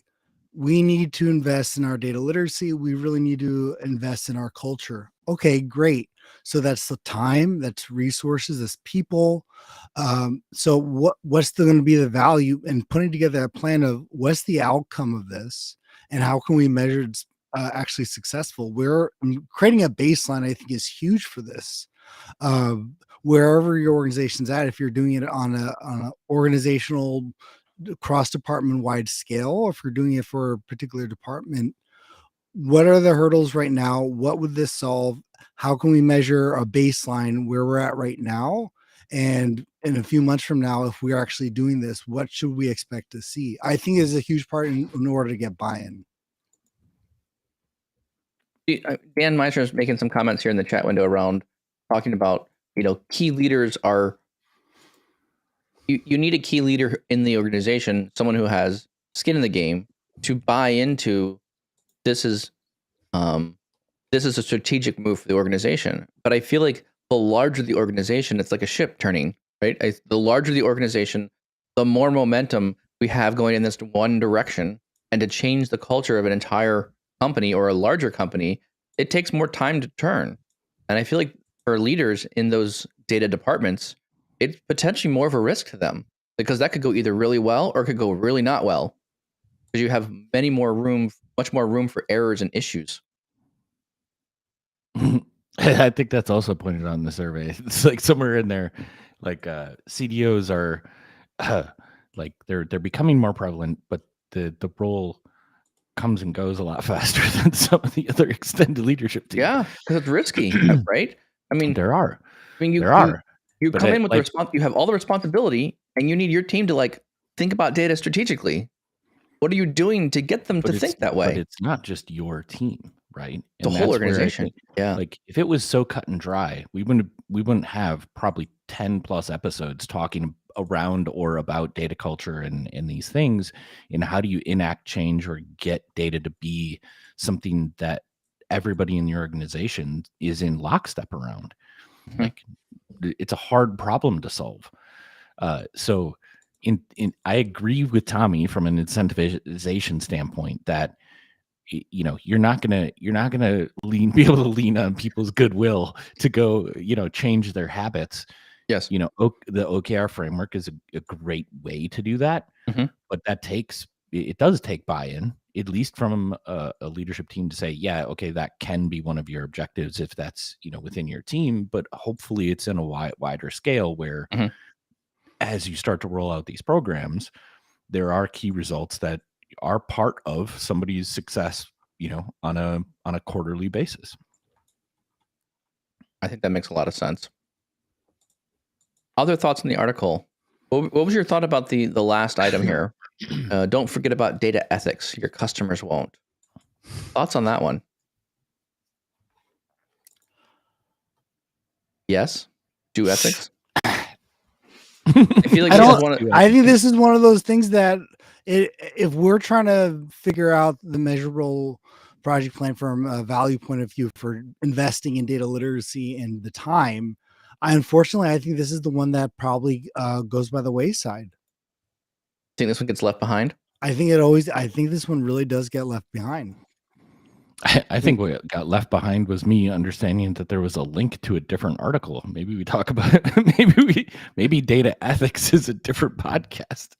we need to invest in our data literacy. We really need to invest in our culture. Okay, great. So that's the time, that's resources, that's people. So what's going to be the value in putting together a plan of what's the outcome of this and how can we measure it's actually successful? We're creating a baseline, I think, is huge for this. Wherever your organization's at, if you're doing it on a organizational cross department wide scale, if you're doing it for a particular department, what are the hurdles right now? What would this solve? How can we measure a baseline where we're at right now? And in a few months from now, if we're actually doing this, what should we expect to see? I think is a huge part in order to get buy-in. Dan Meister is making some comments here in the chat window around talking about, key leaders are, you need a key leader in the organization, someone who has skin in the game to buy into this is a strategic move for the organization. But I feel like the larger the organization, it's like a ship turning, right? The larger the organization, the more momentum we have going in this one direction. And to change the culture of an entire company or a larger company, it takes more time to turn. And I feel like for leaders in those data departments, it's potentially more of a risk to them because that could go either really well or it could go really not well because you have much more room for errors and issues. I think that's also pointed out in the survey. It's like somewhere in there, like CDOs are like they're becoming more prevalent, but the role comes and goes a lot faster than some of the other extended leadership teams. Yeah, because it's risky, right? I mean, there are. You come in with you have all the responsibility, and you need your team to think about data strategically. What are you doing to get them to think that way? But it's not just your team, right? The whole organization. Yeah. Like if it was so cut and dry, we wouldn't have probably 10 plus episodes talking around or about data culture and these things. And how do you enact change or get data to be something that everybody in your organization is in lockstep around? Mm-hmm. Like it's a hard problem to solve. So I agree with Tommy from an incentivization standpoint that you're not gonna be able to lean on people's goodwill to go change their habits. Yes, the OKR framework is a great way to do that, mm-hmm. but it does take buy-in. at least from a leadership team to say, yeah, okay, that can be one of your objectives if that's, within your team, but hopefully it's in a wider scale where as you start to roll out these programs, there are key results that are part of somebody's success, on a quarterly basis. I think that makes a lot of sense. Other thoughts in the article? What was your thought about the last item here? Don't forget about data ethics. Your customers won't. Thoughts on that one? Yes. Do ethics. I feel like I think this is one of those things that if we're trying to figure out the measurable project plan from a value point of view for investing in data literacy and the time, unfortunately, I think this is the one that probably goes by the wayside. Think this one gets left behind? I think this one really does get left behind. I think what got left behind was me understanding that there was a link to a different article. Maybe we talk about it. Maybe data ethics is a different podcast.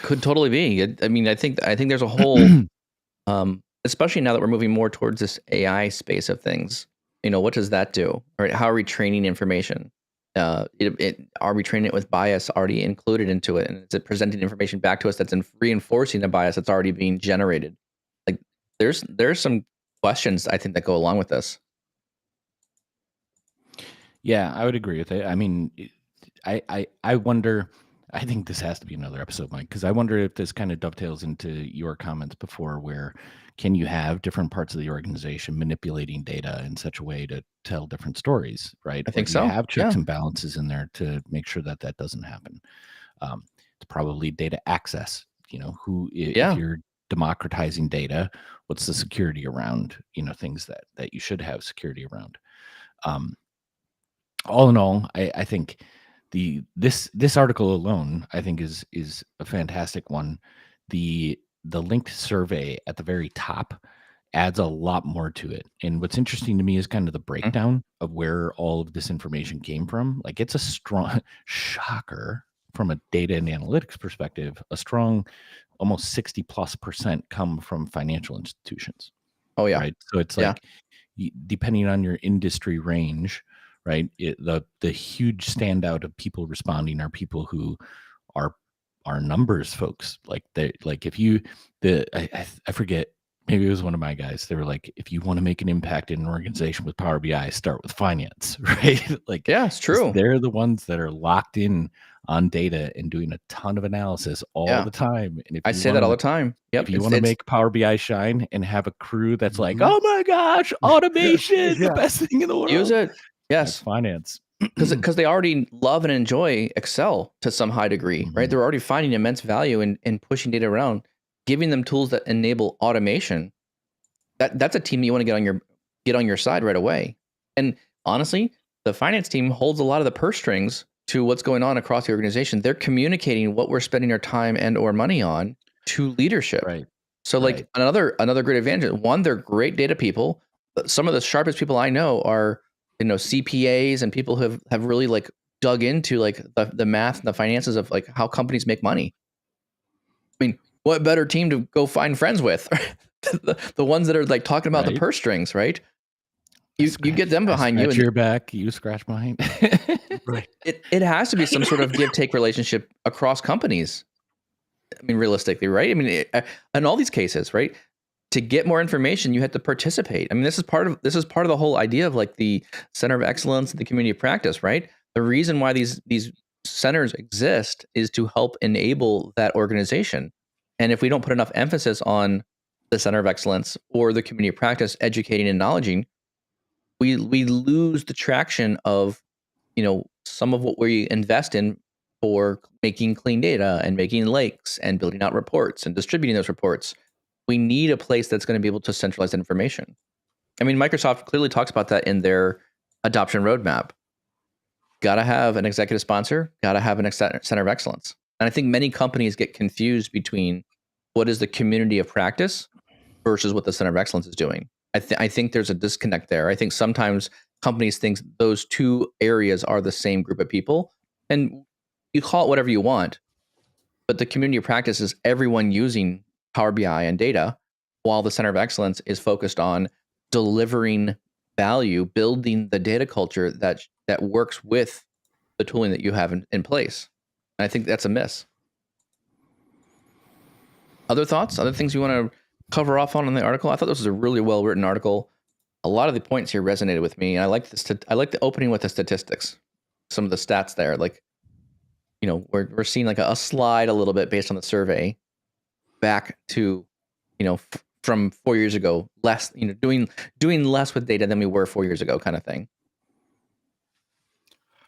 Could totally be. I mean, I think there's a whole, especially now that we're moving more towards this AI space of things. What does that do? Right? How are we training information? Are we training it with bias already included into it, and is it presenting information back to us that's reinforcing a bias that's already being generated? Like, there's some questions I think that go along with this. Yeah, I would agree with it. I mean, I wonder. I think this has to be another episode, Mike, because I wonder if this kind of dovetails into your comments before, where can you have different parts of the organization manipulating data in such a way to tell different stories, right? I think do so. You have checks and balances in there to make sure that doesn't happen. It's probably data access. If you're democratizing data, what's the security around, things that you should have security around. All in all, I think this article alone, I think is a fantastic one. The linked survey at the very top adds a lot more to it. And what's interesting to me is kind of the breakdown of where all of this information came from. Like, it's a strong shocker from a data and analytics perspective, a strong almost 60+% come from financial institutions. Oh yeah. Right. So it's like, depending on your industry range, right? The huge standout of people responding are people who are numbers folks. Like I forget, maybe it was one of my guys. They were like, if you want to make an impact in an organization with Power BI, start with finance, right? Like, yeah, it's true. They're the ones that are locked in on data and doing a ton of analysis all the time. And if I say that all the time. Yep. If you want to make Power BI shine and have a crew that's like, oh my gosh, automation, the best thing in the world. Use it. Yes. That's finance. Because they already love and enjoy Excel to some high degree, right? They're already finding immense value in pushing data around, giving them tools that enable automation. That's a team that you want to get on your side right away. And honestly, the finance team holds a lot of the purse strings to what's going on across the organization. They're communicating what we're spending our time and or money on to leadership. Right. So like another great advantage. One, they're great data people. Some of the sharpest people I know are CPAs and people who have really like dug into like the math and the finances of like how companies make money. I mean, what better team to go find friends with? the ones that are like talking about the purse strings, right? You get them behind you. Your back, you scratch mine. Right. It has to be some sort of give take relationship across companies. I mean, realistically, right? I mean, in all these cases, right? To get more information, you have to participate. I mean, this is part of the whole idea of like the center of excellence and the community of practice, right? The reason why these centers exist is to help enable that organization. And if we don't put enough emphasis on the center of excellence or the community of practice, educating and knowledging, we lose the traction of some of what we invest in for making clean data and making lakes and building out reports and distributing those reports. We need a place that's going to be able to centralize that information. I mean, Microsoft clearly talks about that in their adoption roadmap. Got to have an executive sponsor, got to have an center of excellence. And I think many companies get confused between what is the community of practice versus what the center of excellence is doing. I think there's a disconnect there. I think sometimes companies think those two areas are the same group of people, and you call it whatever you want, but the community of practice is everyone using Power BI and data, while the Center of Excellence is focused on delivering value, building the data culture that works with the tooling that you have in place. And I think that's a miss. Other thoughts? Other things you want to cover off on in the article? I thought this was a really well written article. A lot of the points here resonated with me, and I like this. I like the opening with the statistics. Some of the stats there, like, you know, we're seeing like a slide a little bit based on the survey back to, you know, from 4 years ago, less, you know, doing less with data than we were 4 years ago, kind of thing.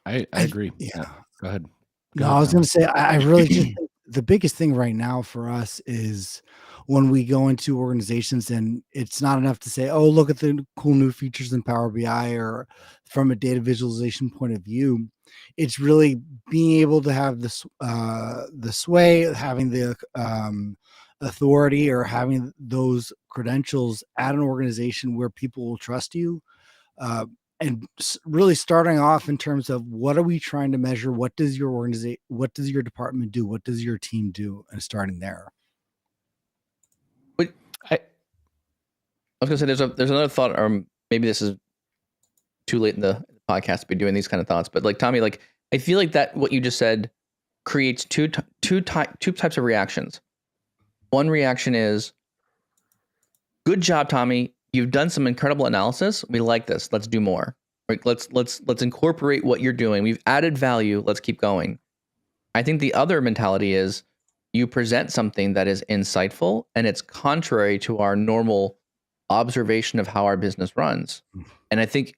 I agree. Yeah. Go ahead. No, I was going to say, I really just think the biggest thing right now for us is when we go into organizations, and it's not enough to say, oh, look at the cool new features in Power BI, or from a data visualization point of view. It's really being able to have this, the sway, having the authority, or having those credentials at an organization where people will trust you. And really starting off in terms of, what are we trying to measure? What does your organization, what does your department do? What does your team do? And starting there. But I was gonna say there's another thought, or maybe this is too late in the podcast to be doing these kind of thoughts. But like, Tommy, like, I feel like that what you just said creates two types of reactions. One reaction is, good job, Tommy. You've done some incredible analysis. We like this. Let's do more. Right? Let's incorporate what you're doing. We've added value. Let's keep going. I think the other mentality is, you present something that is insightful and it's contrary to our normal observation of how our business runs. And I think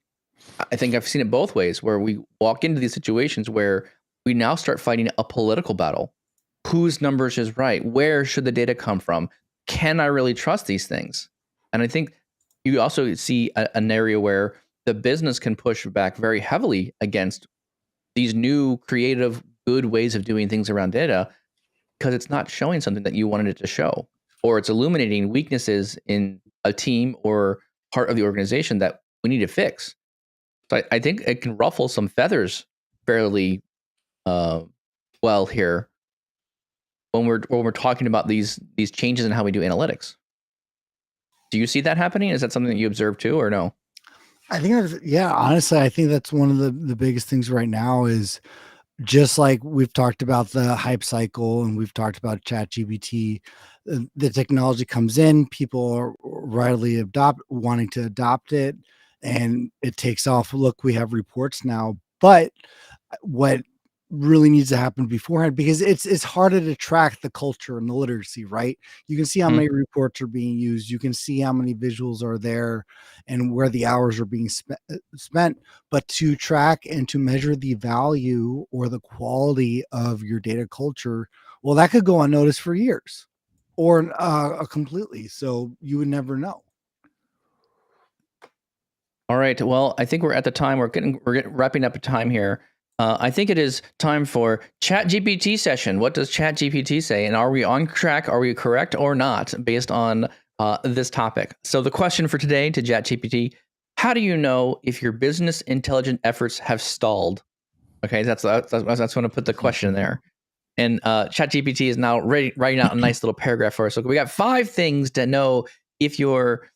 I've seen it both ways, where we walk into these situations where we now start fighting a political battle. Whose numbers is right? Where should the data come from? Can I really trust these things? And I think you also see an area where the business can push back very heavily against these new creative, good ways of doing things around data, because it's not showing something that you wanted it to show, or it's illuminating weaknesses in a team or part of the organization that we need to fix. So I think it can ruffle some feathers fairly well here when we're talking about these changes in how we do analytics. Do you see that happening? Is that something that you observe too, or no? I think honestly, I think that's one of the biggest things right now, is just like we've talked about the hype cycle, and we've talked about ChatGPT. The technology comes in, people are readily wanting to adopt it, and it takes off. Look, we have reports now, but what really needs to happen beforehand, because it's harder to track the culture and the literacy, right? You can see how many reports are being used, you can see how many visuals are there, and where the hours are being spent. But to track and to measure the value or the quality of your data culture, well, that could go unnoticed for years, or completely, so you would never know. All right. Well, I think we're at the time. We're wrapping up a time here. I think it is time for ChatGPT session. What does ChatGPT say? And are we on track? Are we correct or not based on this topic? So the question for today to ChatGPT: how do you know if your business intelligence efforts have stalled? Okay, that's when I put the question there. And ChatGPT is now writing out a nice little paragraph for us. So we got 5 things to know if your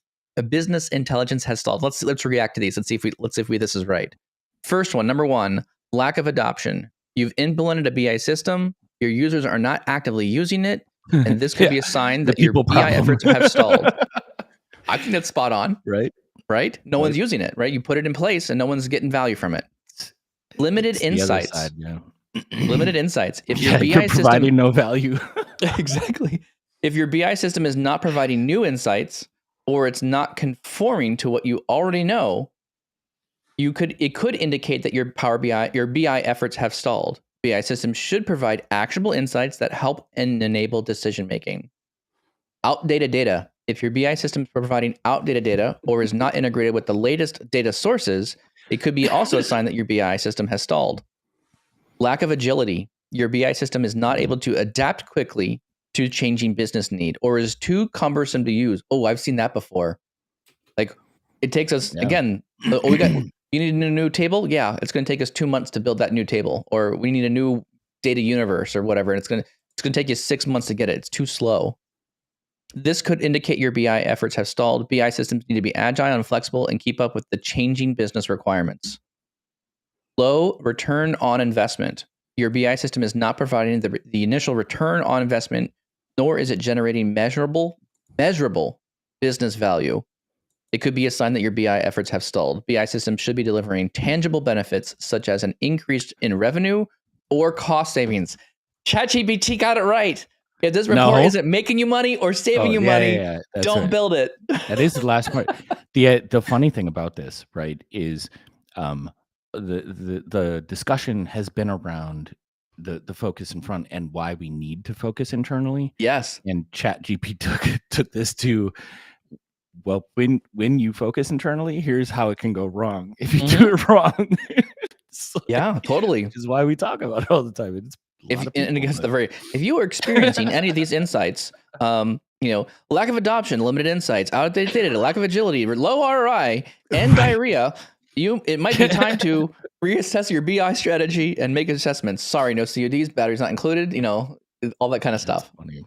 business intelligence has stalled. Let's react to these. Let's see if this is right. First one, number 1, lack of adoption. You've implemented a BI system. Your users are not actively using it, and this could be a sign that your BI efforts have stalled. I think that's spot on. Right? No one's using it, right? You put it in place and no one's getting value from it. Limited insights. Side, yeah. Limited insights. If your BI you're providing system, no value. exactly. If your BI system is not providing new insights, or it's not conforming to what you already know, it could indicate that your BI efforts have stalled. BI systems should provide actionable insights that help and enable decision making. Outdated data. If your BI system is providing outdated data or is not integrated with the latest data sources, it could be also a sign that your BI system has stalled. Lack of agility. Your BI system is not able to adapt quickly to changing business need, or is too cumbersome to use. Oh, I've seen that before. Like, it takes us again. You need a new table? Yeah, it's going to take us 2 months to build that new table, or we need a new data universe or whatever, and it's going to take you 6 months to get it. It's too slow. This could indicate your BI efforts have stalled. BI systems need to be agile and flexible and keep up with the changing business requirements. Low return on investment. Your BI system is not providing the initial return on investment, nor is it generating measurable business value. It could be a sign that your BI efforts have stalled. BI systems should be delivering tangible benefits, such as an increase in revenue or cost savings. ChatGPT got it right. If this report isn't making you money or saving you money, don't build it. That is the last part. The funny thing about this, right, is the discussion has been around the focus in front and why we need to focus internally. Yes. And ChatGPT took this to, well, when you focus internally, here's how it can go wrong if you do it wrong. Yeah, totally. Which is why we talk about it all the time. It's if you are experiencing any of these insights, lack of adoption, limited insights, outdated data, lack of agility, low ROI, and diarrhea, it might be time to reassess your BI strategy and make assessments. Sorry, no CODs, batteries not included, all that kind of stuff. Funny.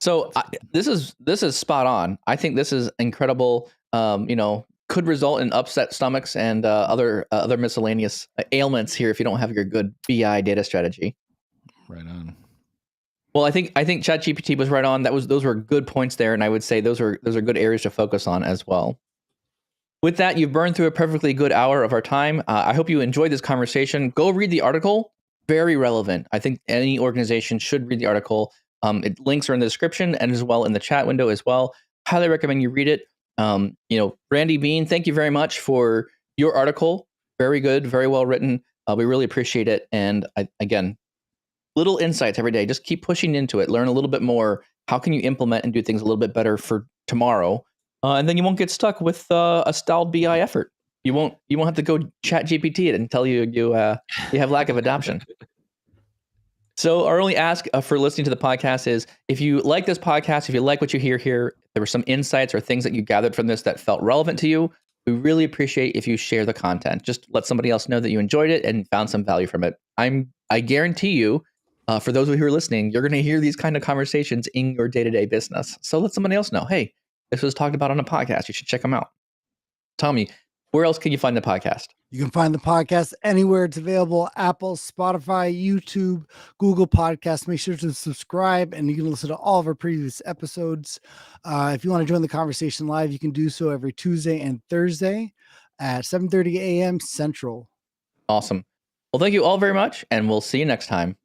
So this is spot on. I think this is incredible. Could result in upset stomachs and other miscellaneous ailments here if you don't have your good BI data strategy. Right on. Well, I think ChatGPT was right on. Those were good points there, and I would say those are good areas to focus on as well. With that, you've burned through a perfectly good hour of our time. I hope you enjoyed this conversation. Go read the article. Very relevant. I think any organization should read the article. Links are in the description and as well in the chat window as well. Highly recommend you read it. Randy Bean, thank you very much for your article. Very good, very well written. We really appreciate it. And again, little insights every day. Just keep pushing into it. Learn a little bit more. How can you implement and do things a little bit better for tomorrow? And then you won't get stuck with a stalled BI effort. You won't have to go ChatGPT it and tell you have lack of adoption. So our only ask for listening to the podcast is, if you like this podcast, if you like what you hear here, there were some insights or things that you gathered from this that felt relevant to you, we really appreciate if you share the content. Just let somebody else know that you enjoyed it and found some value from it. I guarantee you, for those of you who are listening, you're going to hear these kind of conversations in your day-to-day business. So let somebody else know, hey, this was talked about on a podcast. You should check them out. Tommy, where else can you find the podcast? You can find the podcast anywhere it's available: Apple, Spotify, YouTube, Google Podcasts. Make sure to subscribe, and you can listen to all of our previous episodes. If you want to join the conversation live, you can do so every Tuesday and Thursday at 7:30 a.m. Central. Awesome. Well, thank you all very much, and we'll see you next time.